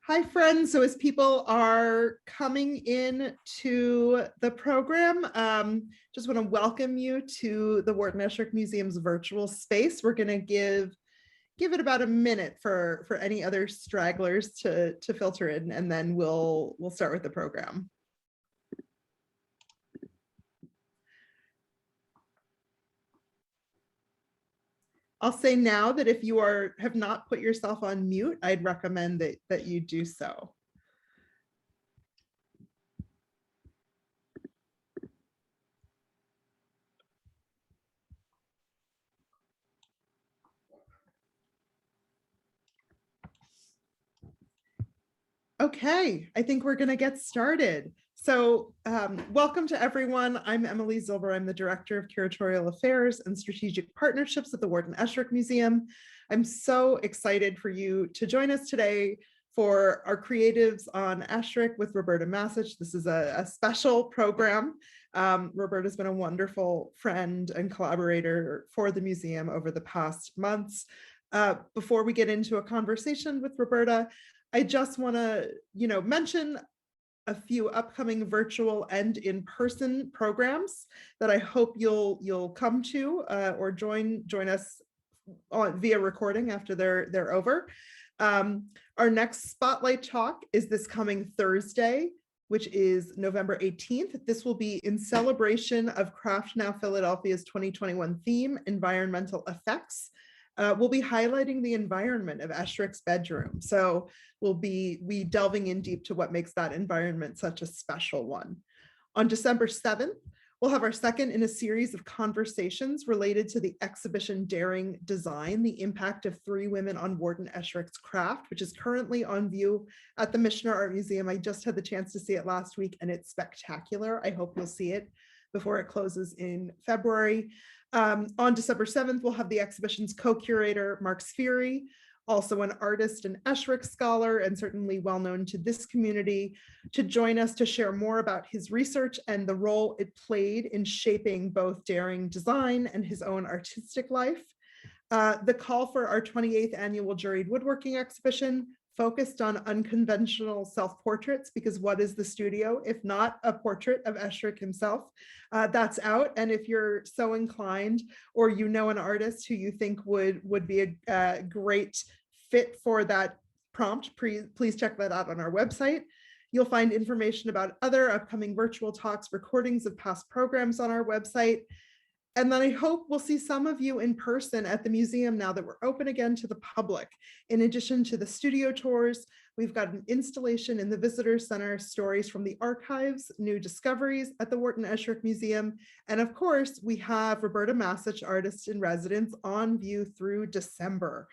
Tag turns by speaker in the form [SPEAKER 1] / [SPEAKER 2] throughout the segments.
[SPEAKER 1] Hi, friends. So as people are coming in to the program, just want to welcome you to the Wharton Esherick Museum's virtual space. We're going to give it about a minute for any other stragglers to filter in, and then we'll start with the program. I'll say now that if you have not put yourself on mute, I'd recommend that you do so. Okay, I think we're going to get started. So welcome to everyone. I'm Emily Zilber. I'm the Director of Curatorial Affairs and Strategic Partnerships at the Wharton Esherick Museum. I'm so excited for you to join us today for our Creatives on Esherick with Roberta Massuch. This is a special program. Roberta's been a wonderful friend and collaborator for the museum over the past months. Before we get into a conversation with Roberta, I just want to, mention a few upcoming virtual and in-person programs that I hope you'll come to or join us on via recording after they're over. Our next spotlight talk is this coming Thursday, which is November 18th. This will be in celebration of Craft Now Philadelphia's 2021 theme, Environmental Effects. We'll be highlighting the environment of Esherick's bedroom. So we'll be delving in deep to what makes that environment such a special one. On December 7th, we'll have our second in a series of conversations related to the exhibition Daring Design, the impact of 3 women on Wharton Esherick's craft, which is currently on view at the Michener Art Museum. I just had the chance to see it last week and it's spectacular. I hope you'll see it before it closes in February. On December 7th, we'll have the exhibition's co-curator, Mark Spheri, also an artist and Esherick scholar, and certainly well known to this community, to join us to share more about his research and the role it played in shaping both Daring Design and his own artistic life. The call for our 28th annual juried woodworking exhibition focused on unconventional self-portraits, because what is the studio if not a portrait of Esherick himself? That's out, and if you're so inclined or you know an artist who you think would be a great fit for that prompt, please check that out on our website. You'll find information about other upcoming virtual talks, recordings of past programs on our website. And then I hope we'll see some of you in person at the museum now that we're open again to the public. In addition to the studio tours, we've got an installation in the Visitor Center, stories from the archives, new discoveries at the Wharton Esherick Museum. And of course, we have Roberta Massuch, artist in residence, on view through December.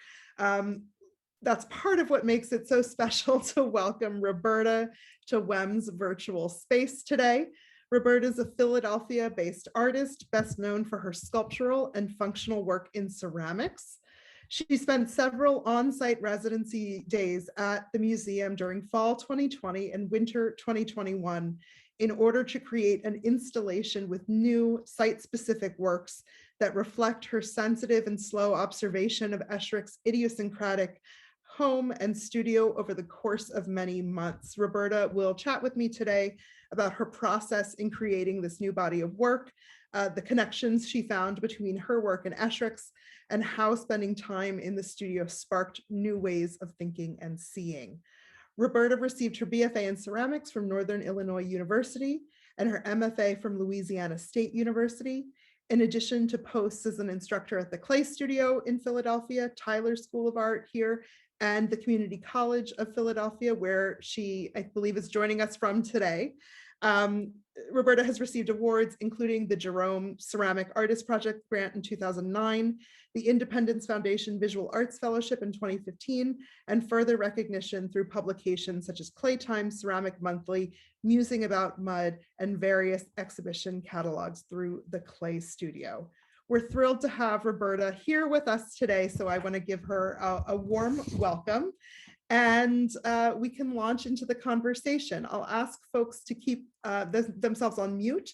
[SPEAKER 1] That's part of what makes it so special to welcome Roberta to WEM's virtual space today. Roberta is a Philadelphia-based artist, best known for her sculptural and functional work in ceramics. She spent several on-site residency days at the museum during fall 2020 and winter 2021 in order to create an installation with new site-specific works that reflect her sensitive and slow observation of Esherick's idiosyncratic home and studio over the course of many months. Roberta will chat with me today about her process in creating this new body of work, the connections she found between her work and Esherick's, and how spending time in the studio sparked new ways of thinking and seeing. Roberta received her BFA in ceramics from Northern Illinois University and her MFA from Louisiana State University, in addition to posts as an instructor at the Clay Studio in Philadelphia, Tyler School of Art here, and the Community College of Philadelphia, where she, I believe, is joining us from today. Roberta has received awards, including the Jerome Ceramic Artist Project Grant in 2009, the Independence Foundation Visual Arts Fellowship in 2015, and further recognition through publications such as Claytime, Ceramic Monthly, Musing About Mud, and various exhibition catalogs through the Clay Studio. We're thrilled to have Roberta here with us today, so I want to give her a warm welcome, and we can launch into the conversation. I'll ask folks to keep themselves on mute.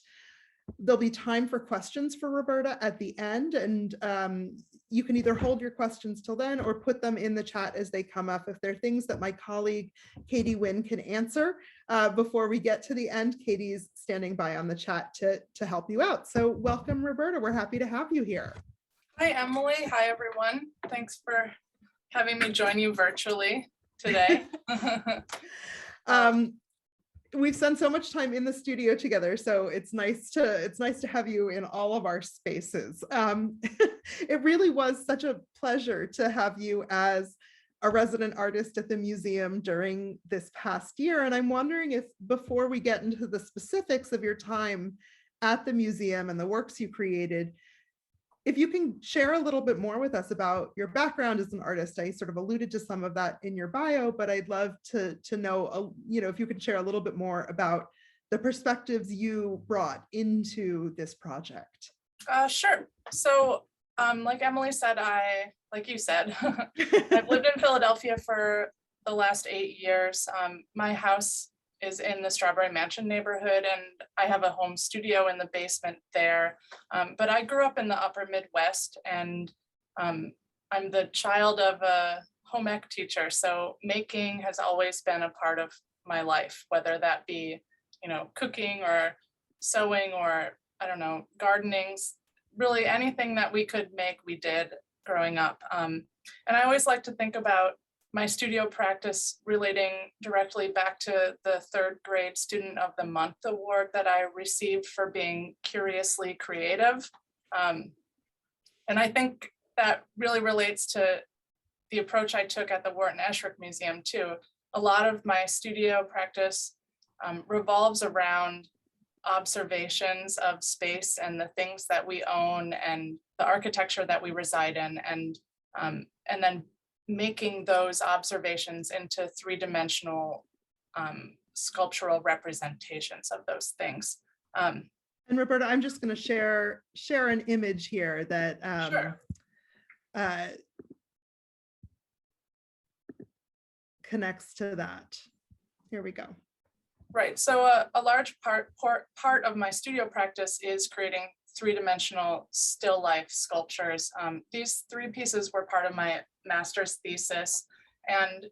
[SPEAKER 1] There'll be time for questions for Roberta at the end, and you can either hold your questions till then or put them in the chat as they come up. If there are things that my colleague Katie Wynn can answer before we get to the end, Katie's standing by on the chat to help you out. So welcome, Roberta. We're happy to have you here.
[SPEAKER 2] Hi, Emily. Hi, everyone. Thanks for having me join you virtually today.
[SPEAKER 1] We've spent so much time in the studio together, so it's nice to have you in all of our spaces. It really was such a pleasure to have you as a resident artist at the museum during this past year. And I'm wondering if, before we get into the specifics of your time at the museum and the works you created, if you can share a little bit more with us about your background as an artist. I sort of alluded to some of that in your bio, but I'd love to know, if you could share a little bit more about the perspectives you brought into this project.
[SPEAKER 2] Sure. So like Emily said, like you said, I've lived in Philadelphia for the last 8 years. My house is in the Strawberry Mansion neighborhood, and I have a home studio in the basement there. But I grew up in the upper Midwest, and I'm the child of a home ec teacher. So making has always been a part of my life, whether that be, cooking or sewing or, I don't know, gardening, really anything that we could make, we did growing up. And I always like to think about my studio practice relating directly back to the 3rd grade Student of the Month award that I received for being curiously creative. And I think that really relates to the approach I took at the Wharton Esherick Museum too. A lot of my studio practice revolves around observations of space and the things that we own and the architecture that we reside in, and then making those observations into 3-dimensional sculptural representations of those things.
[SPEAKER 1] And Roberta, I'm just going to share an image here that
[SPEAKER 2] Sure.
[SPEAKER 1] Connects to that. Here we go.
[SPEAKER 2] Right. So a large part of my studio practice is creating 3-dimensional still life sculptures. These 3 pieces were part of my master's thesis. And,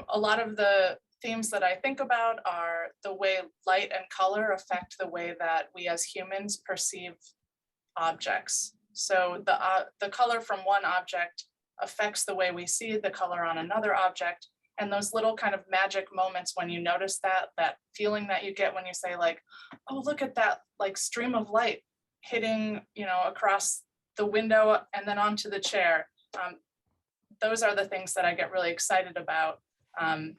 [SPEAKER 2] a lot of the themes that I think about are the way light and color affect the way that we as humans perceive objects. So the color from one object affects the way we see the color on another object. And those little kind of magic moments when you notice that feeling that you get when you say like, oh, look at that like stream of light hitting, across the window and then onto the chair. Those are the things that I get really excited about. And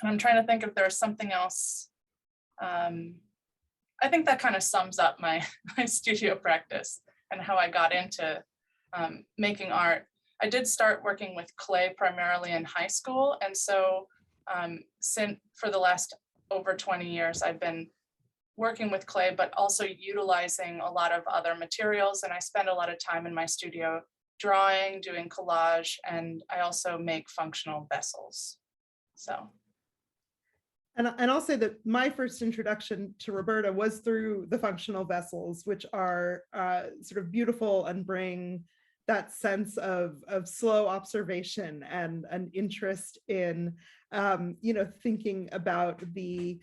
[SPEAKER 2] I'm trying to think if there's something else. I think that kind of sums up my studio practice and how I got into making art. I did start working with clay primarily in high school. And so for the last over 20 years, I've been working with clay, but also utilizing a lot of other materials. And I spend a lot of time in my studio drawing, doing collage, and I also make functional vessels. So.
[SPEAKER 1] And I'll say that my first introduction to Roberta was through the functional vessels, which are sort of beautiful and bring that sense of slow observation and an interest in, thinking about the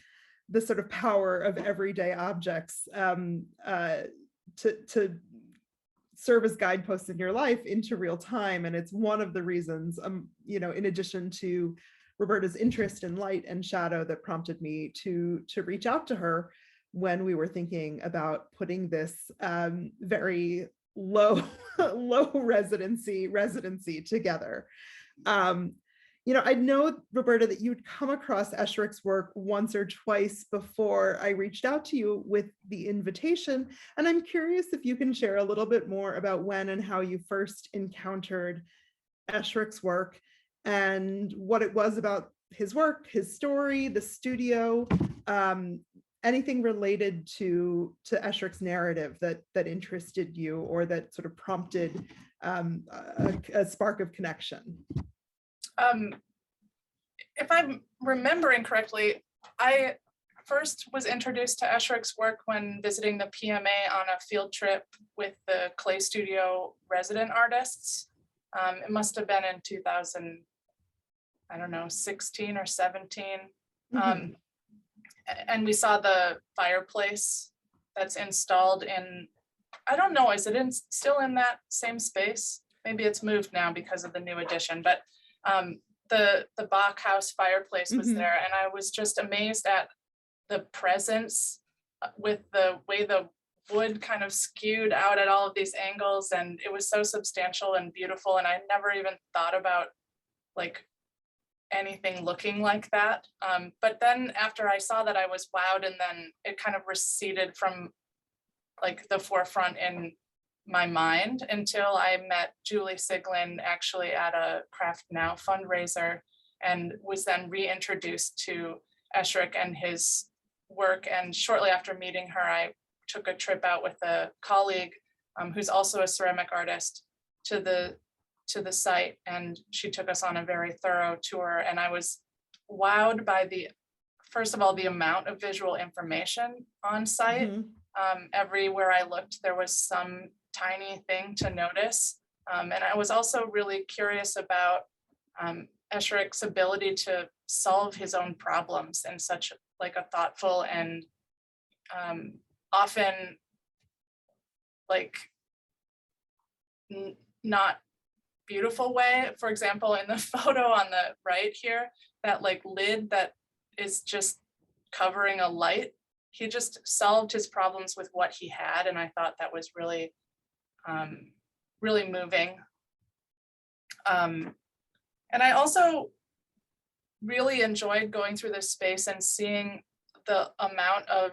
[SPEAKER 1] sort of power of everyday objects to serve as guideposts in your life into real time. And it's one of the reasons, in addition to Roberta's interest in light and shadow, that prompted me to reach out to her when we were thinking about putting this very low residency together. I know, Roberta, that you'd come across Esherick's work once or twice before I reached out to you with the invitation. And I'm curious if you can share a little bit more about when and how you first encountered Esherick's work and what it was about his work, his story, the studio, anything related to Esherick's narrative that interested you or that sort of prompted a spark of connection.
[SPEAKER 2] If I'm remembering correctly, I first was introduced to Esherick's work when visiting the PMA on a field trip with the clay studio resident artists. It must have been in 2000, I don't know, 16 or 17.
[SPEAKER 1] Mhm.
[SPEAKER 2] And we saw the fireplace that's installed in, I don't know, is it still in that same space? Maybe it's moved now because of the new addition, but the Bach house fireplace was
[SPEAKER 1] Mhm.
[SPEAKER 2] there, and I was just amazed at the presence with the way the wood kind of skewed out at all of these angles, and it was so substantial and beautiful, and I never even thought about like anything looking like that. But then after I saw that, I was wowed, and then it kind of receded from like the forefront in my mind until I met Julie Siglin actually at a Craft Now fundraiser, and was then reintroduced to Esherick and his work. And shortly after meeting her, I took a trip out with a colleague who's also a ceramic artist to the site, and she took us on a very thorough tour. And I was wowed by the, first of all, the amount of visual information on site.
[SPEAKER 1] Mhm.
[SPEAKER 2] Everywhere I looked, there was some tiny thing to notice. And I was also really curious about Esherick's ability to solve his own problems in such like a thoughtful and often like not beautiful way. For example, in the photo on the right here, that like lid that is just covering a light, he just solved his problems with what he had, and I thought that was really really moving. And I also really enjoyed going through this space and seeing the amount of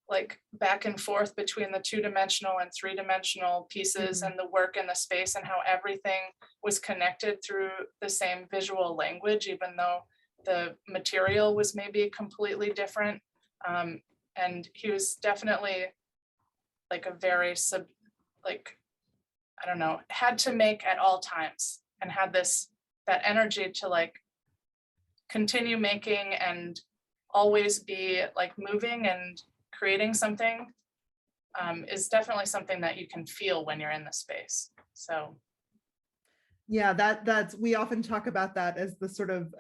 [SPEAKER 2] like back and forth between the two-dimensional and three-dimensional pieces
[SPEAKER 1] Mhm.
[SPEAKER 2] and the work in the space, and how everything was connected through the same visual language, even though the material was maybe completely different. And he was definitely like a very like, I don't know, had to make at all times, and had that energy to like continue making and always be like moving and creating something, is definitely something that you can feel when you're in the space. So
[SPEAKER 1] Yeah, that's we often talk about that as the sort of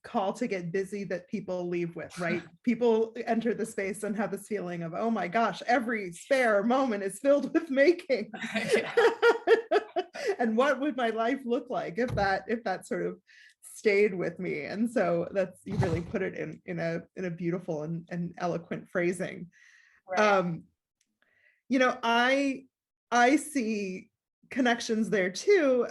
[SPEAKER 1] call to get busy that people leave with, right? People enter the space and have this feeling of, oh my gosh, every spare moment is filled with making.
[SPEAKER 2] yeah.
[SPEAKER 1] And what would my life look like if that sort of stayed with me? And so that's, you really put it in a beautiful and eloquent phrasing.
[SPEAKER 2] Right.
[SPEAKER 1] Um, I see connections there too,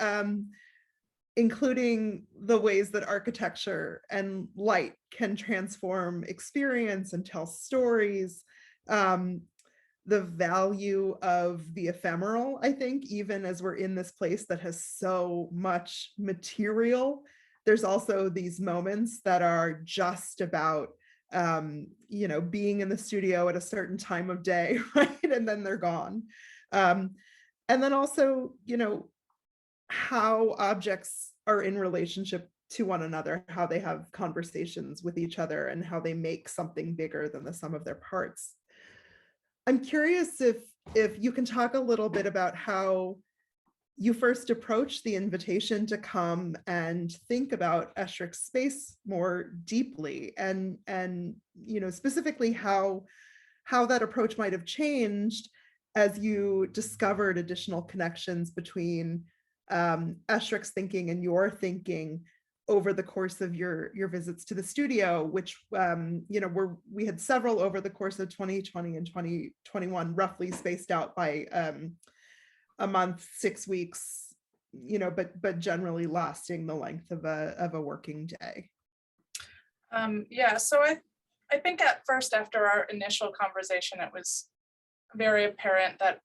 [SPEAKER 1] including the ways that architecture and light can transform experience and tell stories. Um, the value of the ephemeral, I think, even as we're in this place that has so much material, there's also these moments that are just about being in the studio at a certain time of day, right? And then they're gone. Um, and then also, how objects are in relationship to one another, how they have conversations with each other, and how they make something bigger than the sum of their parts. I'm curious if you can talk a little bit about how you first approached the invitation to come and think about Esherick's space more deeply, and specifically how that approach might have changed as you discovered additional connections between Esherick's thinking and your thinking over the course of your visits to the studio, which we had several over the course of 2020 and 2021, roughly spaced out by a month, 6 weeks, but generally lasting the length of a working day.
[SPEAKER 2] Yeah, so I think at first, after our initial conversation, it was very apparent that,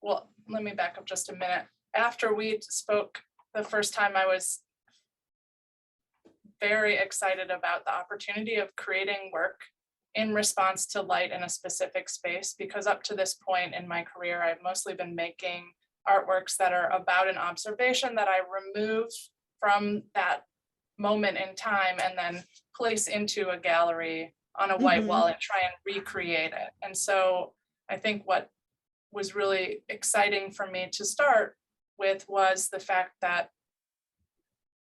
[SPEAKER 2] well, let me back up just a minute. After we spoke the first time, I was very excited about the opportunity of creating work in response to light in a specific space, because up to this point in my career, I've mostly been making artworks that are about an observation that I remove from that moment in time and then place into a gallery on a white wall and try and recreate it. And so I think what was really exciting for me to start with was the fact that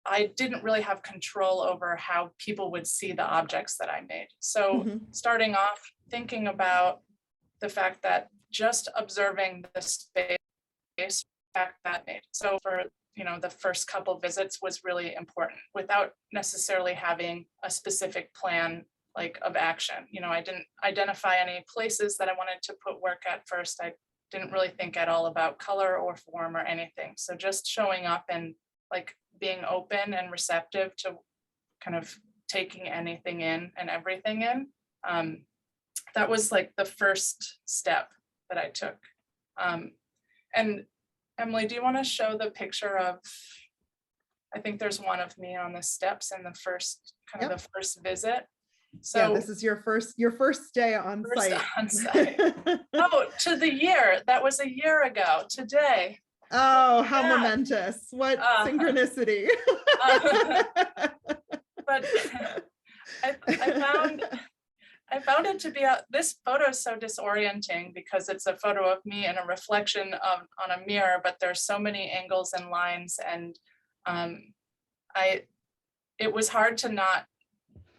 [SPEAKER 2] I didn't really have control over how people would see the objects that I made. So starting off thinking about the fact that just observing the space, fact that made. So for the first couple visits was really important without necessarily having a specific plan like of action. I didn't identify any places that I wanted to put work at first. I didn't really think at all about color or form or anything. So just showing up and like being open and receptive to kind of taking anything in and everything in. That was like the first step that I took. And Emily, do you want to show the picture of, I think there's one of me on the steps in the first, the first visit. So
[SPEAKER 1] yeah, this is your first day on site.
[SPEAKER 2] Oh, to the year. That was a year ago today.
[SPEAKER 1] Oh, how momentous. What synchronicity.
[SPEAKER 2] But I found it to be, this photo is so disorienting because it's a photo of me and a reflection on a mirror, but there's so many angles and lines, and it was hard to not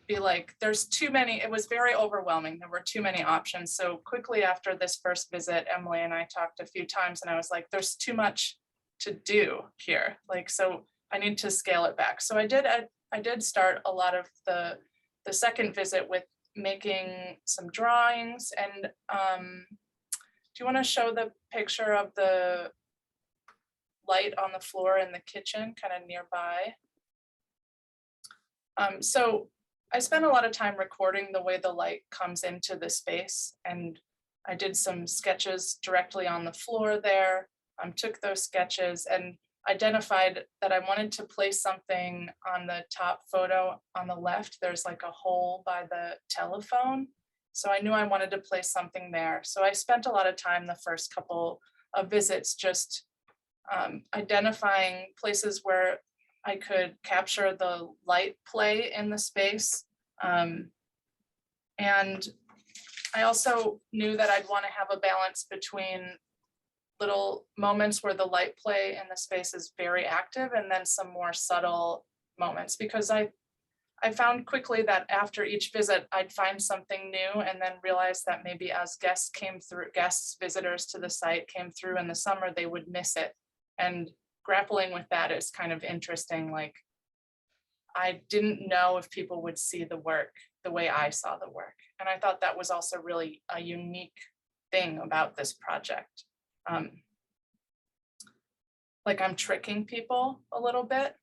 [SPEAKER 2] be like, there's too many. It was very overwhelming. There were too many options. So quickly after this first visit, Emily and I talked a few times, and I was like, there's too much to do here. Like, so I need to scale it back. So I did start a lot of the second visit with making some drawings. And do you want to show the picture of the light on the floor in the kitchen kind of nearby? So I spent a lot of time recording the way the light comes into the space, and I did some sketches directly on the floor there, took those sketches and identified that I wanted to place something on the top photo on the left. There's like a hole by the telephone. So I knew I wanted to place something there. So I spent a lot of time the first couple of visits just identifying places where I could capture the light play in the space. And I also knew that I'd want to have a balance between little moments where the light play in the space is very active and then some more subtle moments, because I found quickly that after each visit, I'd find something new and then realize that maybe as visitors to the site came through in the summer, they would miss it. And grappling with that is kind of interesting. Like, I didn't know if people would see the work the way I saw the work. And I thought that was also really a unique thing about this project. Like, I'm tricking people a little bit.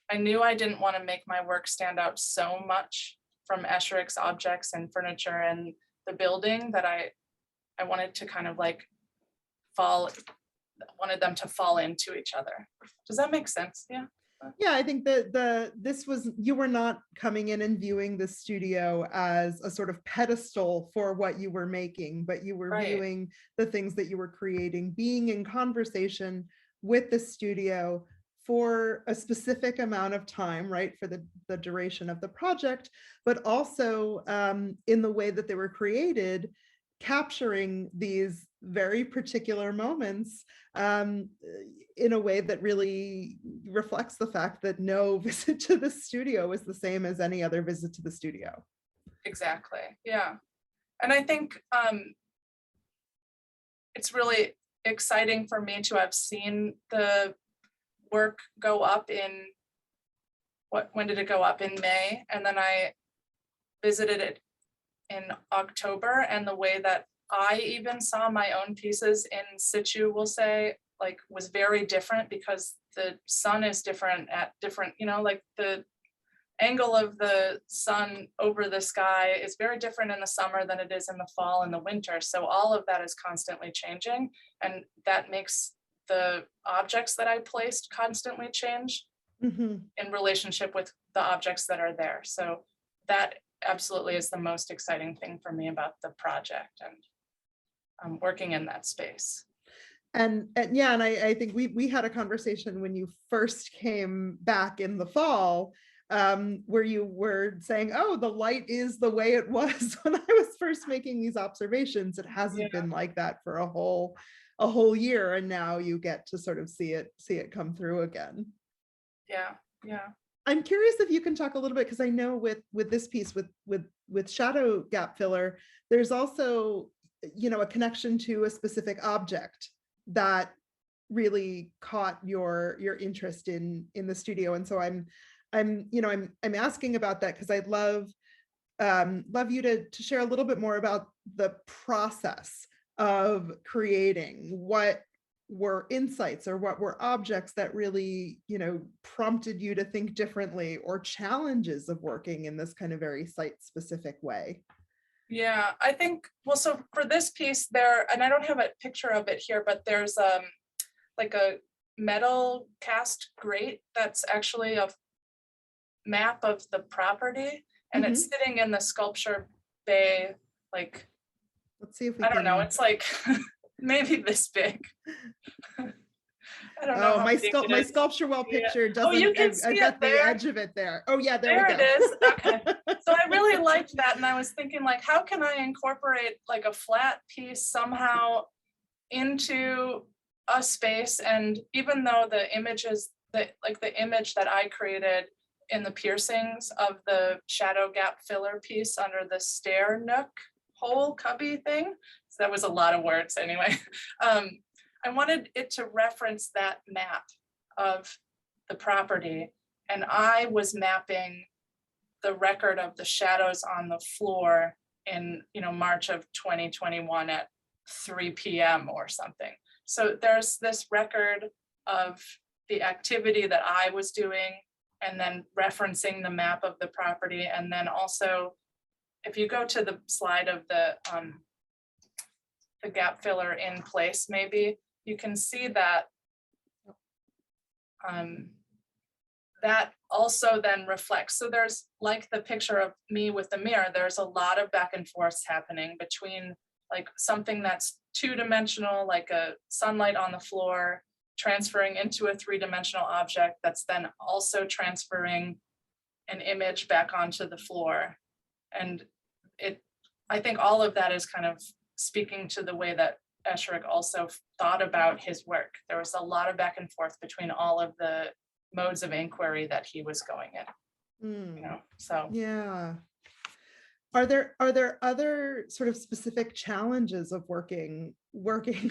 [SPEAKER 2] I knew I didn't want to make my work stand out so much from Esherick's objects and furniture and the building that I wanted to kind of like wanted them to fall into each other. Does that make sense? Yeah.
[SPEAKER 1] Yeah, I think that you were not coming in and viewing the studio as a sort of pedestal for what you were making, but you were viewing the things that you were creating, being in conversation with the studio for a specific amount of time, right, for the duration of the project, but also in the way that they were created, capturing these very particular moments in a way that really reflects the fact that no visit to the studio is the same as any other visit to the studio.
[SPEAKER 2] Exactly. Yeah. And I think it's really exciting for me to have seen the work go up in, when did it go up? In May. And then I visited it in October, and the way that I even saw my own pieces in situ, we'll say, like, was very different, because the sun is different at different, like the angle of the sun over the sky is very different in the summer than it is in the fall and the winter. So all of that is constantly changing, and that makes the objects that I placed constantly change in relationship with the objects that are there. So that absolutely is the most exciting thing for me about the project, and working in that space.
[SPEAKER 1] And I think we had a conversation when you first came back in the fall where you were saying, oh, the light is the way it was when I was first making these observations. It hasn't been like that for a whole year, and now you get to sort of see it come through again.
[SPEAKER 2] Yeah.
[SPEAKER 1] I'm curious if you can talk a little bit, because I know with this piece with shadow gap filler, there's also, you know, a connection to a specific object that really caught your interest in the studio. And so I'm asking about that because I'd love you to share a little bit more about the process of creating. What were insights or what were objects that really, you know, prompted you to think differently, or challenges of working in this kind of very site specific way?
[SPEAKER 2] Yeah, I think, well, so for this piece there, and I don't have a picture of it here, but there's like a metal cast grate that's actually a map of the property, and it's sitting in the sculpture bay, like,
[SPEAKER 1] Let's see if we
[SPEAKER 2] I don't know, it's like maybe this big. I don't know.
[SPEAKER 1] Oh, my sculpture well picture doesn't.
[SPEAKER 2] Oh, you can see
[SPEAKER 1] I've got
[SPEAKER 2] it
[SPEAKER 1] the
[SPEAKER 2] there.
[SPEAKER 1] edge of it there. Oh yeah, there we go.
[SPEAKER 2] It is. Okay. So I really liked that, and I was thinking, like, how can I incorporate like a flat piece somehow into a space? And even though the images that, like, the image that I created in the piercings of the shadow gap filler piece under the stair nook hole cubby thing, so that was a lot of words anyway. I wanted it to reference that map of the property, and I was mapping the record of the shadows on the floor in, you know, March of 2021 at 3 p.m. or something. So there's this record of the activity that I was doing, and then referencing the map of the property. And then also, if you go to the slide of the gap filler in place, maybe you can see that that also then reflects. So there's, like the picture of me with the mirror, there's a lot of back and forth happening between like something that's two-dimensional, like a sunlight on the floor, transferring into a three-dimensional object that's then also transferring an image back onto the floor. And I think all of that is kind of speaking to the way that Esherick also thought about his work. There was a lot of back and forth between all of the modes of inquiry that he was going in. You know, so
[SPEAKER 1] yeah. Are there other sort of specific challenges of working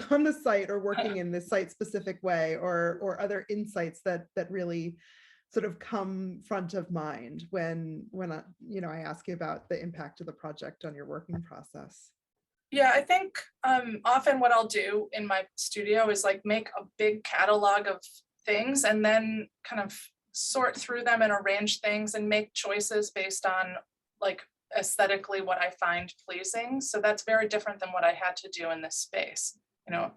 [SPEAKER 1] on the site, or working in this site specific way, or other insights that really sort of come front of mind when I ask you about the impact of the project on your working process?
[SPEAKER 2] Yeah, I think often what I'll do in my studio is like make a big catalog of things, and then kind of sort through them and arrange things and make choices based on like aesthetically what I find pleasing. So that's very different than what I had to do in this space. You know,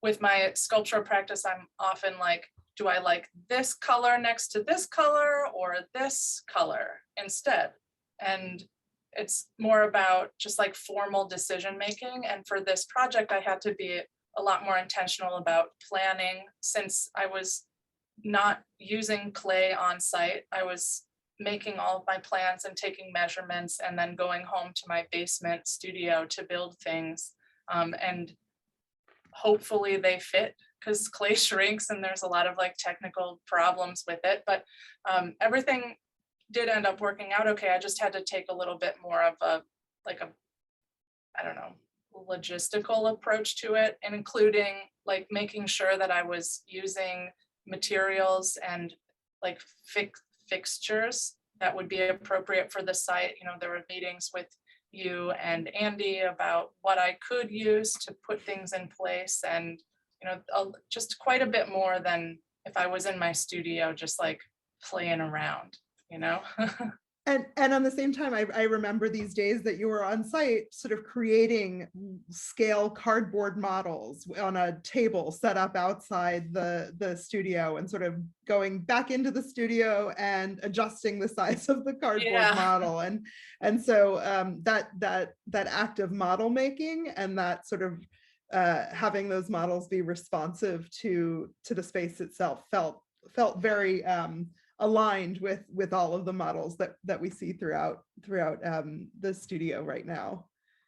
[SPEAKER 2] with my sculptural practice, I'm often like, do I like this color next to this color, or this color instead? And it's more about just like formal decision making. And for this project, I had to be a lot more intentional about planning. Since I was not using clay on site, I was making all of my plans and taking measurements, and then going home to my basement studio to build things. And hopefully they fit, because clay shrinks and there's a lot of like technical problems with it. But everything did end up working out okay. I just had to take a little bit more of a I don't know, logistical approach to it, and including like making sure that I was using materials and like fixtures that would be appropriate for the site. You know, there were meetings with you and Andy about what I could use to put things in place, and you know, just quite a bit more than if I was in my studio just like playing around, you know.
[SPEAKER 1] And on the same time, I remember these days that you were on site sort of creating scale cardboard models on a table set up outside the studio, and sort of going back into the studio and adjusting the size of the cardboard model. And so that act of model making, and that sort of having those models be responsive to the space itself felt very aligned with all of the models that we see throughout the studio right now.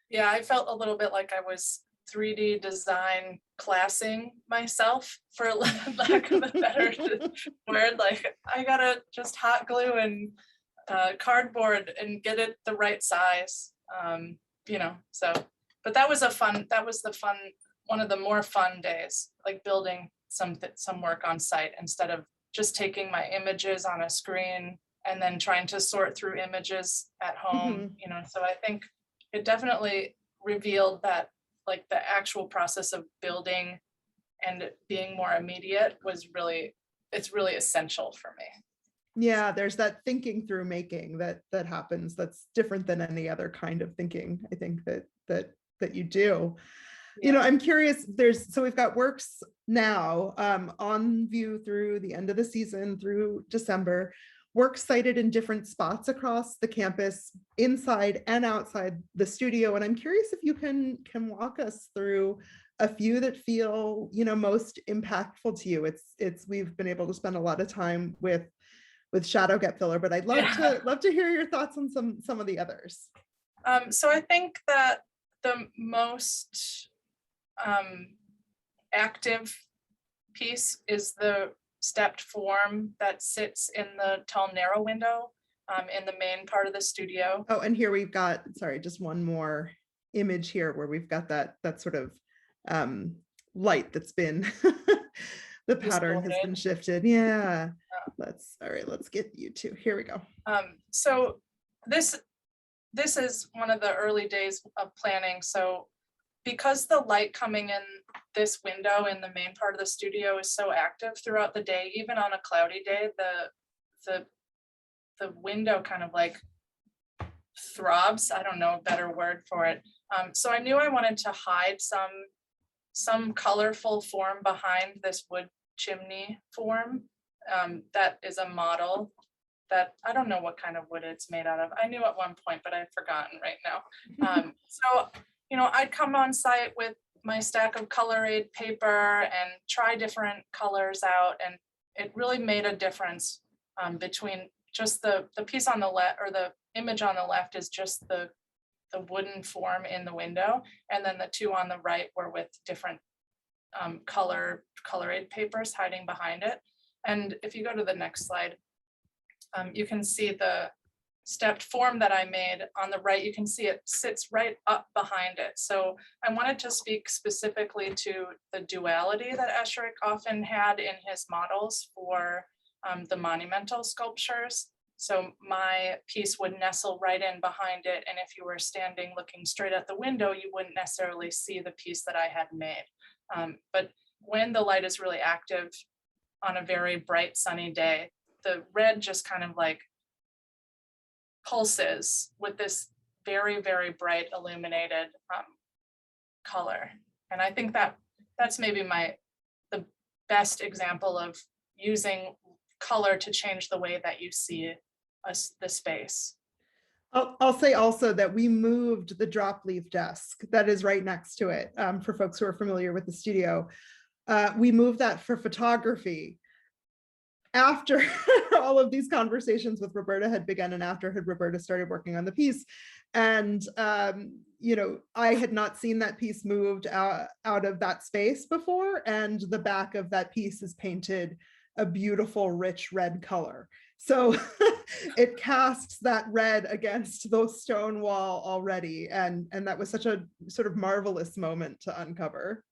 [SPEAKER 2] Yeah, I felt a little bit like I was 3D design classing myself, for lack of a better word. Like, I gotta just hot glue and cardboard and get it the right size. So, but that was one of the more fun days, like building some work on site instead of just taking my images on a screen and then trying to sort through images at home. So I think it definitely revealed that, like, the actual process of building and being more immediate it's really essential for me.
[SPEAKER 1] Yeah, there's that thinking through making that happens that's different than any other kind of thinking, I think, that you do.
[SPEAKER 2] Yeah.
[SPEAKER 1] I'm curious, so we've got works now on view through the end of the season through December, works cited in different spots across the campus, inside and outside the studio. And I'm curious if you can walk us through a few that feel, most impactful to you. We've been able to spend a lot of time with Shadow Get Filler, but I'd love to hear your thoughts on some of the others.
[SPEAKER 2] So I think that the most active piece is the stepped form that sits in the tall narrow window in the main part of the studio.
[SPEAKER 1] Oh, and here we've got, sorry, just one more image here where we've got that sort of light that's been the pattern has been shifted. Yeah. Let's get you two. Here we go.
[SPEAKER 2] So this is one of the early days of planning. So because the light coming in this window in the main part of the studio is so active throughout the day, even on a cloudy day, the window kind of like throbs. I don't know a better word for it. So I knew I wanted to hide some colorful form behind this wood chimney form. That is a model that I don't know what kind of wood it's made out of. I knew at one point, but I've forgotten right now. So, I'd come on site with my stack of color aid paper and try different colors out. And it really made a difference between just the piece on the left, or the image on the left is just the wooden form in the window. And then the two on the right were with different color aid papers hiding behind it. And if you go to the next slide, you can see the stepped form that I made on the right. You can see it sits right up behind it. So I wanted to speak specifically to the duality that Esherick often had in his models for the monumental sculptures. So my piece would nestle right in behind it. And if you were standing looking straight at the window, you wouldn't necessarily see the piece that I had made. But when the light is really active on a very bright sunny day, the red just kind of like pulses with this very, very bright illuminated color. And I think that's maybe the best example of using color to change the way that you see the space.
[SPEAKER 1] I'll say also that we moved the drop leaf desk that is right next to it. For folks who are familiar with the studio, we moved that for photography after all of these conversations with Roberta had begun, and after Roberta started working on the piece. And I had not seen that piece moved out of that space before, and the back of that piece is painted a beautiful rich red color. So it casts that red against the stone wall already, and that was such a sort of marvelous moment to uncover.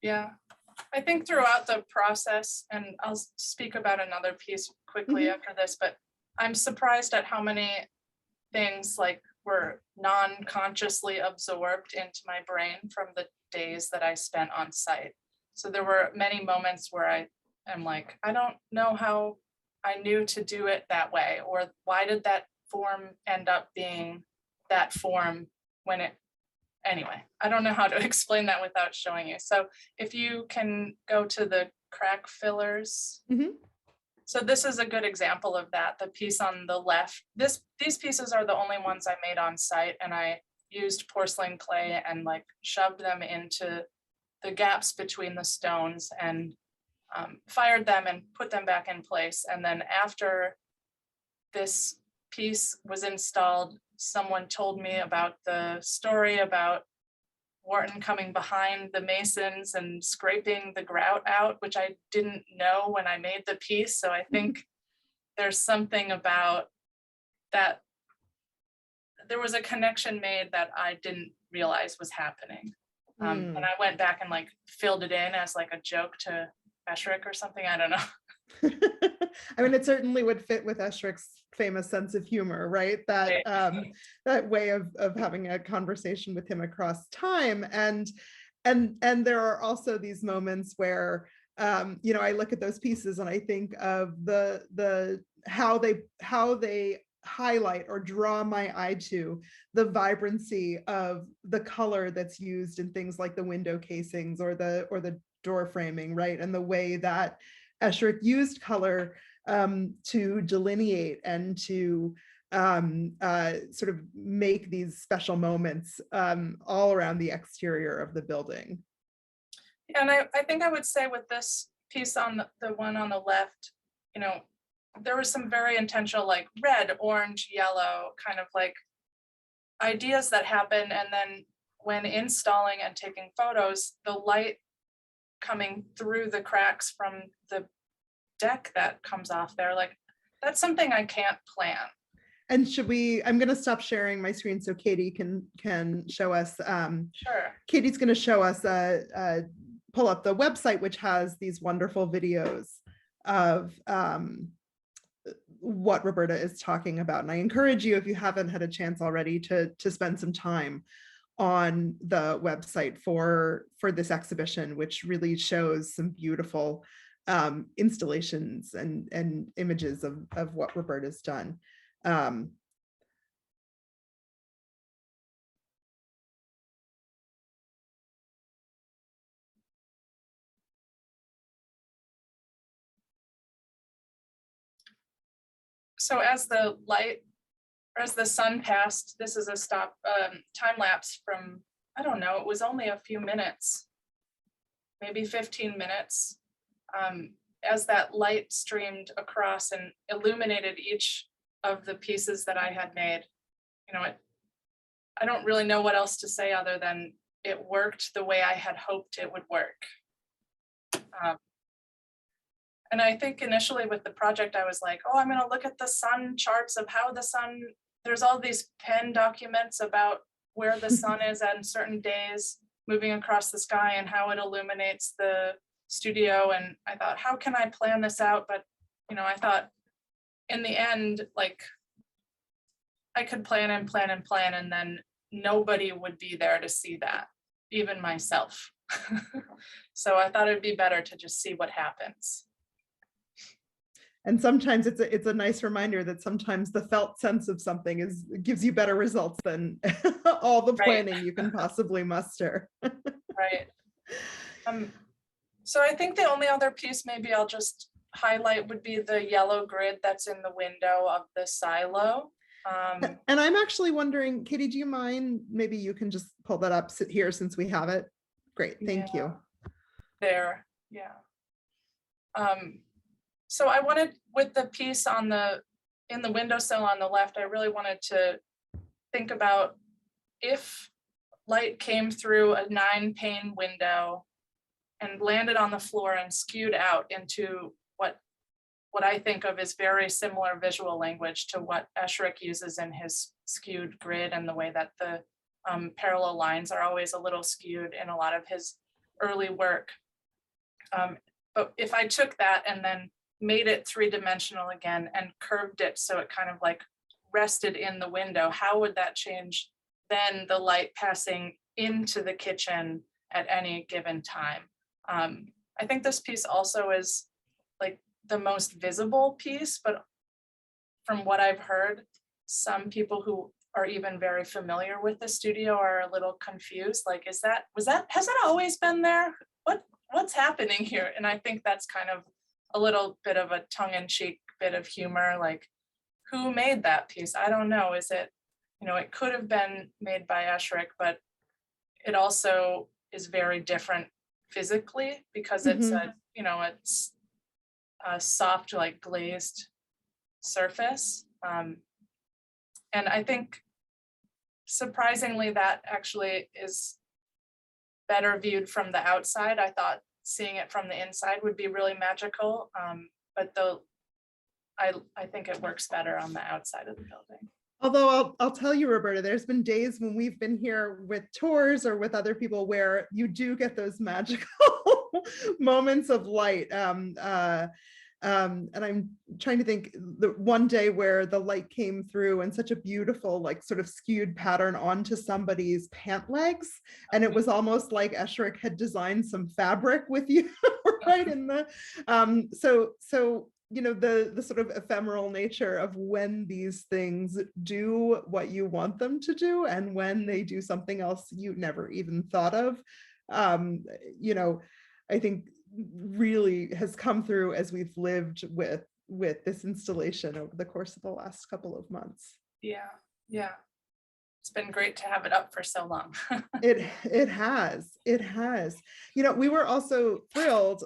[SPEAKER 2] Yeah, I think throughout the process, and I'll speak about another piece quickly after this, but I'm surprised at how many things like were non-consciously absorbed into my brain from the days that I spent on site. So there were many moments where I am like, I don't know how I knew to do it that way, or why did that form end up being that form when it, anyway, I don't know how to explain that without showing you. So if you can go to the crack fillers. So this is a good example of that. The piece on the left, these pieces are the only ones I made on site, and I used porcelain clay and like shoved them into the gaps between the stones and fired them and put them back in place. And then after this piece was installed, someone told me about the story about Wharton coming behind the masons and scraping the grout out, which I didn't know when I made the piece. So I think there's something about that. There was a connection made that I didn't realize was happening. And I went back and like filled it in as like a joke to Esherick or something. I don't know.
[SPEAKER 1] I mean, it certainly would fit with Esherick's famous sense of humor, right? That that way of having a conversation with him across time. And there are also these moments where you know, I look at those pieces and I think of the how they highlight or draw my eye to the vibrancy of the color that's used in things like the window casings or the door framing, right? And the way that Esherick used color to delineate and to sort of make these special moments all around the exterior of the building.
[SPEAKER 2] And I think I would say with this piece on the one on the left, you know, there was some very intentional like red, orange, yellow kind of like ideas that happen. And then when installing and taking photos, the light coming through the cracks from the deck that comes off there, like that's something I can't plan.
[SPEAKER 1] And should we, I'm going to stop sharing my screen so Katie can show us.
[SPEAKER 2] Sure.
[SPEAKER 1] Katie's going to show us, pull up the website, which has these wonderful videos of what Roberta is talking about. And I encourage you, if you haven't had a chance already, to spend some time on the website for this exhibition, which really shows some beautiful installations and images of what Roberta's done.
[SPEAKER 2] So as the sun passed, this is a time lapse from, I don't know, it was only a few minutes, maybe 15 minutes. As that light streamed across and illuminated each of the pieces that I had made, you know, I don't really know what else to say other than it worked the way I had hoped it would work. And I think initially with the project, I was like, oh, I'm going to look at the sun charts of how the sun, there's all these pen documents about where the sun is on certain days moving across the sky and how it illuminates the studio. And I thought, how can I plan this out? But, you know, I thought in the end, like I could plan and plan and plan, and then nobody would be there to see that, even myself. So I thought it'd be better to just see what happens.
[SPEAKER 1] And sometimes it's a nice reminder that sometimes the felt sense of something gives you better results than all the planning you can possibly muster.
[SPEAKER 2] Right. So I think the only other piece maybe I'll just highlight would be the yellow grid that's in the window of the silo.
[SPEAKER 1] And I'm actually wondering, Katie, do you mind? Maybe you can just pull that up here since we have it. Great, thank you.
[SPEAKER 2] There, yeah. So I wanted, with the piece in the windowsill on the left, I really wanted to think about if light came through a 9-pane window and landed on the floor and skewed out into what I think of as very similar visual language to what Esherick uses in his skewed grid, and the way that the parallel lines are always a little skewed in a lot of his early work. But if I took that and then made it 3-dimensional again and curved it so it kind of like rested in the window, how would that change then the light passing into the kitchen at any given time? I think this piece also is like the most visible piece, but from what I've heard, some people who are even very familiar with the studio are a little confused. Like, has that always been there? What's happening here? And I think that's kind of a little bit of a tongue-in-cheek bit of humor, like, who made that piece? I don't know. Is it, you know, it could have been made by Esherick, but it also is very different physically because it's a it's a soft, like glazed surface. And I think surprisingly that actually is better viewed from the outside. I thought seeing it from the inside would be really magical. But I think it works better on the outside of the building.
[SPEAKER 1] Although I'll tell you, Roberta, there's been days when we've been here with tours or with other people where you do get those magical moments of light. And I'm trying to think, the one day where the light came through in such a beautiful, like sort of skewed pattern onto somebody's pant legs. And it was almost like Esherick had designed some fabric with you right in the, so the sort of ephemeral nature of when these things do what you want them to do and when they do something else you never even thought of, I think really has come through as we've lived with this installation over the course of the last couple of months.
[SPEAKER 2] Yeah. It's been great to have it up for so long.
[SPEAKER 1] It has. We were also thrilled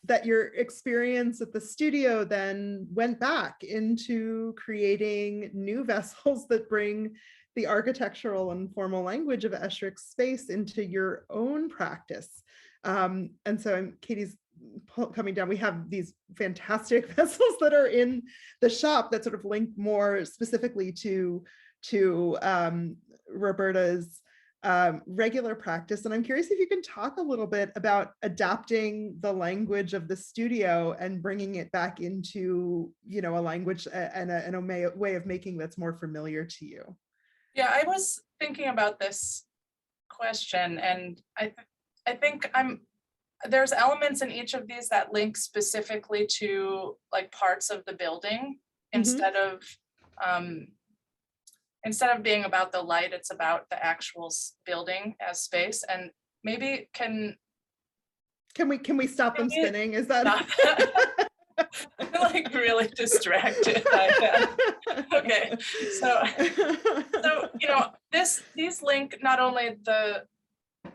[SPEAKER 1] that your experience at the studio then went back into creating new vessels that bring the architectural and formal language of Esherick's space into your own practice. And so Katie's coming down. We have these fantastic vessels that are in the shop that sort of link more specifically to Roberta's regular practice. And I'm curious if you can talk a little bit about adapting the language of the studio and bringing it back into, a language and a way of making that's more familiar to you.
[SPEAKER 2] Yeah, I was thinking about this question, and I think there's elements in each of these that link specifically to like parts of the building instead of being about the light, it's about the actual building as space. And maybe can
[SPEAKER 1] we stop them spinning? Is that
[SPEAKER 2] I'm like really distracted by that. Okay, so these link not only the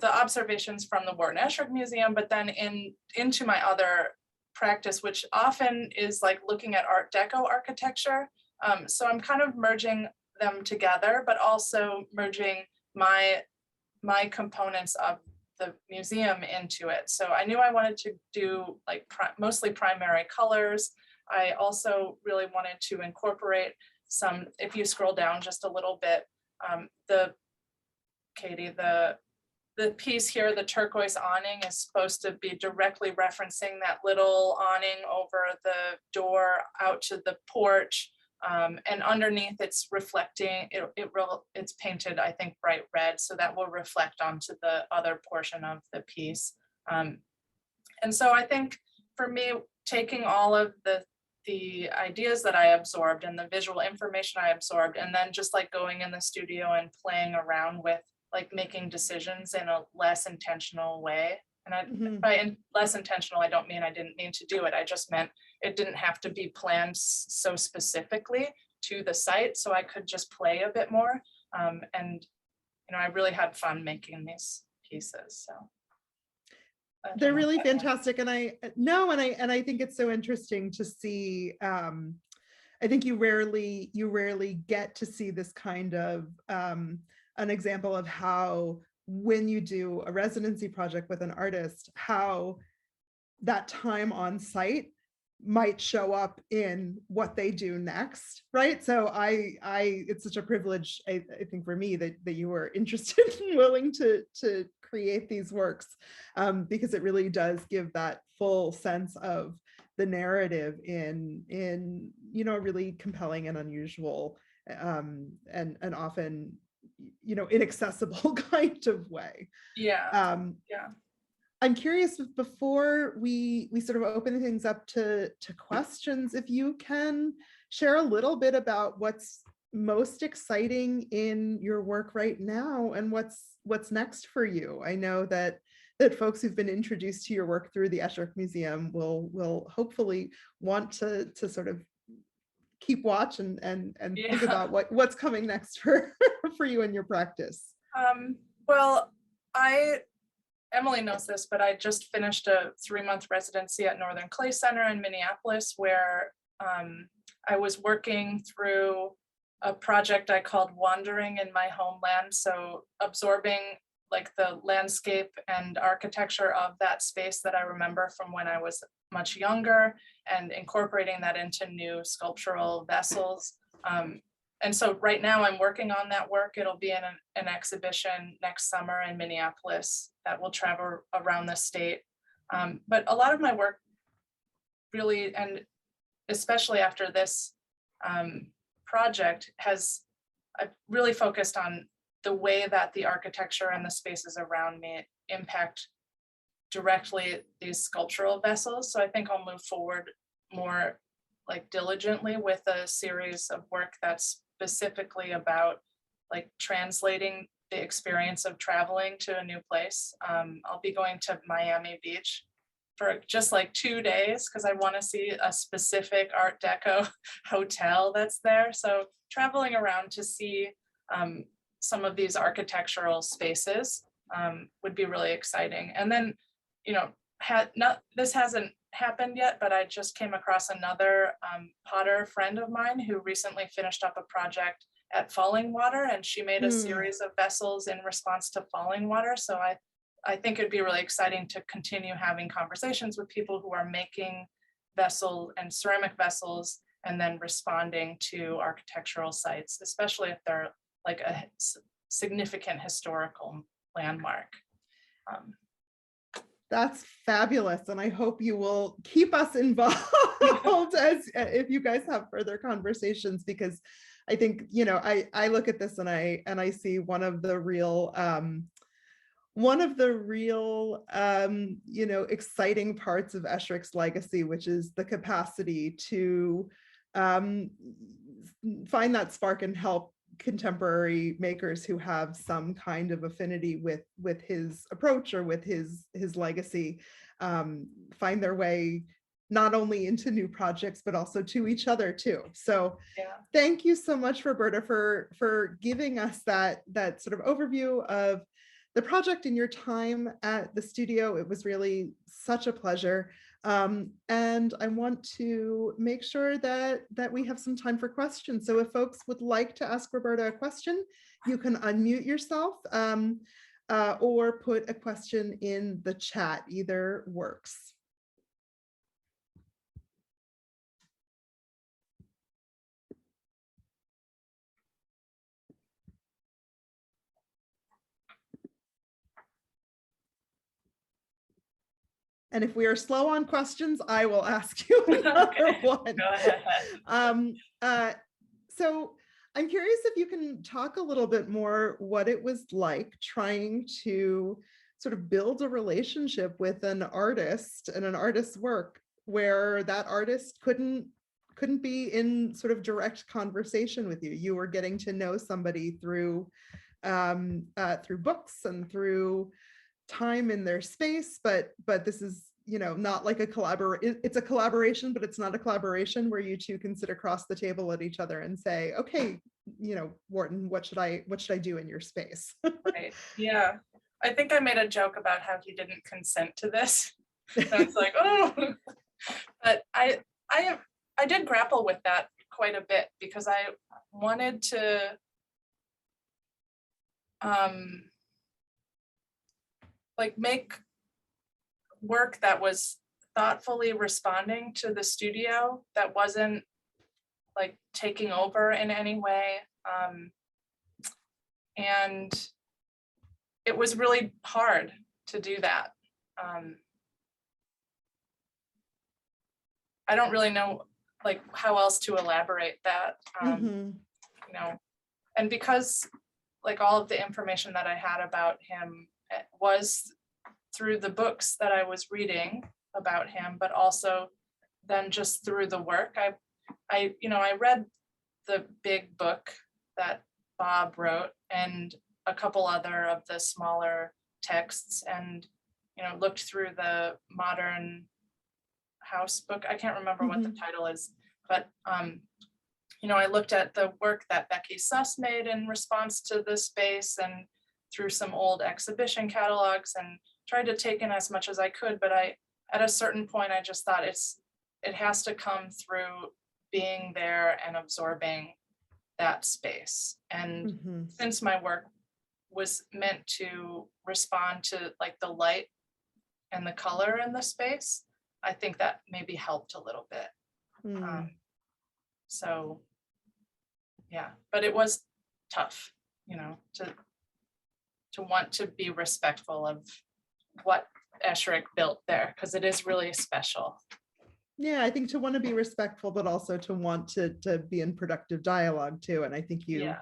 [SPEAKER 2] observations from the Wharton Esherick Museum, but then into my other practice, which often is like looking at Art Deco architecture. So I'm kind of merging them together, but also merging my components of the museum into it. So I knew I wanted to do like mostly primary colors. I also really wanted to incorporate some, if you scroll down just a little bit, the piece here, the turquoise awning, is supposed to be directly referencing that little awning over the door out to the porch. And underneath it's reflecting, it's painted, I think, bright red, so that will reflect onto the other portion of the piece. And so I think for me, taking all of the ideas that I absorbed and the visual information I absorbed, and then just like going in the studio and playing around with like making decisions in a less intentional way. And by less intentional, I don't mean I didn't mean to do it. I just meant it didn't have to be planned so specifically to the site, so I could just play a bit more. And I really had fun making these pieces. So
[SPEAKER 1] they're really fantastic, and I think it's so interesting to see. I think you rarely get to see this kind of an example of how, when you do a residency project with an artist, how that time on site might show up in what they do next, right? So it's such a privilege, I think, for me that you were interested and willing to create these works, because it really does give that full sense of the narrative in a really compelling and unusual and often inaccessible kind of way.
[SPEAKER 2] Yeah.
[SPEAKER 1] I'm curious, before we sort of open things up to questions, if you can share a little bit about what's most exciting in your work right now and what's next for you. I know that folks who've been introduced to your work through the Esherick Museum will hopefully want to sort of keep watch and think about what's coming next for you in your practice.
[SPEAKER 2] Well, I Emily knows this, but I just finished a 3-month residency at Northern Clay Center in Minneapolis, where I was working through a project I called Wandering in My Homeland. So absorbing like the landscape and architecture of that space that I remember from when I was much younger and incorporating that into new sculptural vessels. And so right now I'm working on that work. It'll be in an exhibition next summer in Minneapolis that will travel around the state. But a lot of my work really, and especially after this project, I've really focused on the way that the architecture and the spaces around me impact directly these sculptural vessels. So I think I'll move forward more like diligently with a series of work that's specifically about like translating the experience of traveling to a new place. I'll be going to Miami Beach for just like 2 days because I want to see a specific Art Deco hotel that's there. So traveling around to see some of these architectural spaces would be really exciting. And then, you know, this hasn't happened yet, but I just came across another potter friend of mine who recently finished up a project at falling water, and she made a series of vessels in response to falling water. So I think it'd be really exciting to continue having conversations with people who are making vessel and ceramic vessels and then responding to architectural sites, especially if they're like a significant historical landmark.
[SPEAKER 1] That's fabulous. And I hope you will keep us involved as if you guys have further conversations, because I think, you know, I look at this and I see one of the real, you know, exciting parts of Esherick's legacy, which is the capacity to find that spark and help contemporary makers who have some kind of affinity with his approach or with his legacy find their way not only into new projects but also to each other too. So thank you so much, Roberta, for giving us that sort of overview of the project in your time at the studio. It was really such a pleasure. And I want to make sure that we have some time for questions. So if folks would like to ask Roberta a question, you can unmute yourself or put a question in the chat. Either works. And if we are slow on questions, I will ask you another one.
[SPEAKER 2] Go ahead.
[SPEAKER 1] So I'm curious if you can talk a little bit more what it was like trying to sort of build a relationship with an artist and an artist's work where that artist couldn't be in sort of direct conversation with you. You were getting to know somebody through books and through time in their space, but this is, you know, not like a it's a collaboration, but it's not a collaboration where you two can sit across the table at each other and say, okay, you know, Wharton, what should I do in your space?
[SPEAKER 2] Right. Yeah. I think I made a joke about how he didn't consent to this. So it's like, oh, but I did grapple with that quite a bit because I wanted to like make work that was thoughtfully responding to the studio, that wasn't like taking over in any way. And it was really hard to do that. I don't really know like how else to elaborate that, you know, and because like all of the information that I had about him was through the books that I was reading about him, but also then just through the work. I read the big book that Bob wrote and a couple other of the smaller texts, and, you know, looked through the Modern House book. I can't remember what the title is, but you know, I looked at the work that Becky Suss made in response to the space and through some old exhibition catalogs, and tried to take in as much as I could, but at a certain point, I just thought it has to come through being there and absorbing that space. And since my work was meant to respond to like the light and the color in the space, I think that maybe helped a little bit. So yeah, but it was tough, you know, to want to be respectful of what Esherick built there, because it is really special.
[SPEAKER 1] Yeah, I think to want to be respectful, but also to want to be in productive dialogue too. And I think you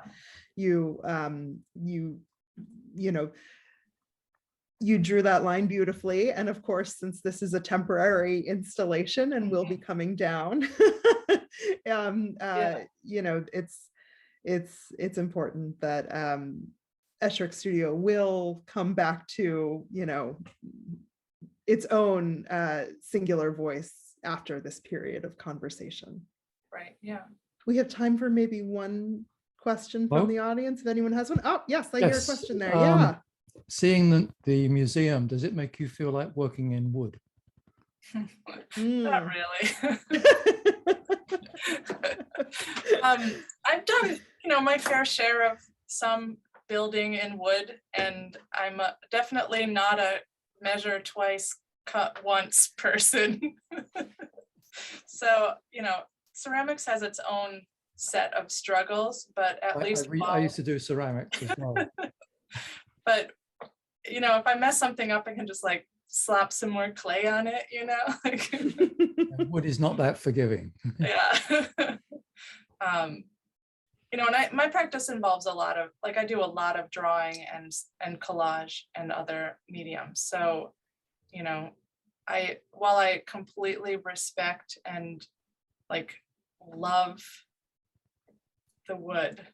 [SPEAKER 1] drew that line beautifully. And of course, since this is a temporary installation and will be coming down, you know, it's important that Esherick Studio will come back to, you know, its own singular voice after this period of conversation.
[SPEAKER 2] Right, yeah.
[SPEAKER 1] We have time for maybe one question from the audience, if anyone has one. Oh, yes, I hear a question there. Yeah.
[SPEAKER 3] Seeing the museum, does it make you feel like working in wood?
[SPEAKER 2] Not really. I've done, you know, my fair share of some building in wood, and I'm definitely not a measure twice, cut once person. So, you know, ceramics has its own set of struggles, but at least
[SPEAKER 3] I used to do ceramics as well.
[SPEAKER 2] But, you know, if I mess something up, I can just like slap some more clay on it, you know. Like,
[SPEAKER 3] wood is not that forgiving.
[SPEAKER 2] Yeah. You know, and my practice involves a lot of, like, I do a lot of drawing and collage and other mediums. So, you know, while I completely respect and like love the wood,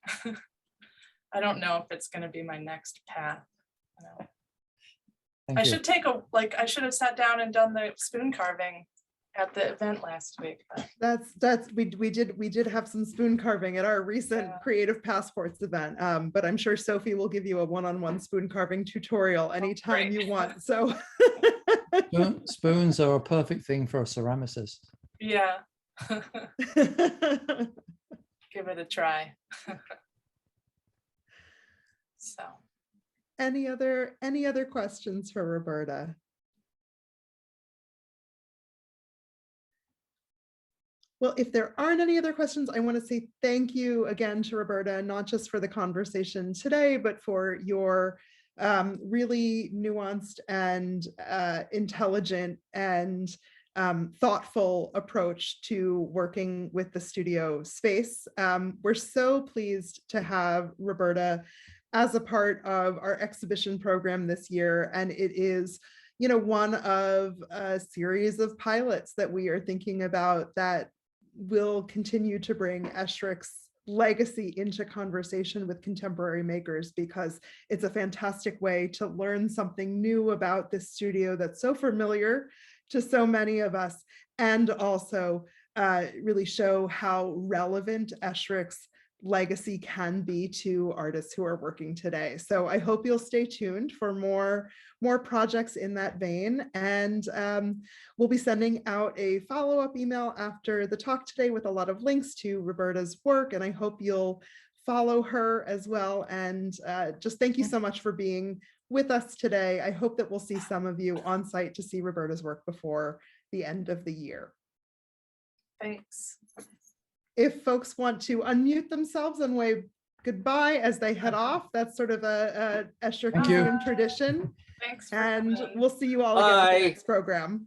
[SPEAKER 2] I don't know if it's going to be my next path. You know. I should I should have sat down and done the spoon carving at the event last week.
[SPEAKER 1] But we did have some spoon carving at our recent Creative Passports event, but I'm sure Sophie will give you a one-on-one spoon carving tutorial anytime you want. So
[SPEAKER 3] spoons are a perfect thing for a ceramicist.
[SPEAKER 2] Yeah. Give it a try. So
[SPEAKER 1] any other questions for Roberta? Well, if there aren't any other questions, I want to say thank you again to Roberta, not just for the conversation today, but for your really nuanced and intelligent and thoughtful approach to working with the studio space. We're so pleased to have Roberta as a part of our exhibition program this year, and it is, you know, one of a series of pilots that we are thinking about that will continue to bring Esherick's legacy into conversation with contemporary makers, because it's a fantastic way to learn something new about this studio that's so familiar to so many of us, and also really show how relevant Esherick's legacy can be to artists who are working today. So I hope you'll stay tuned for more projects in that vein. And we'll be sending out a follow-up email after the talk today with a lot of links to Roberta's work. And I hope you'll follow her as well. And just thank you so much for being with us today. I hope that we'll see some of you on site to see Roberta's work before the end of the year.
[SPEAKER 2] Thanks.
[SPEAKER 1] If folks want to unmute themselves and wave goodbye as they head off, that's sort of a Esherick Museum tradition.
[SPEAKER 2] Thanks.
[SPEAKER 1] And we'll see you all again at the next program.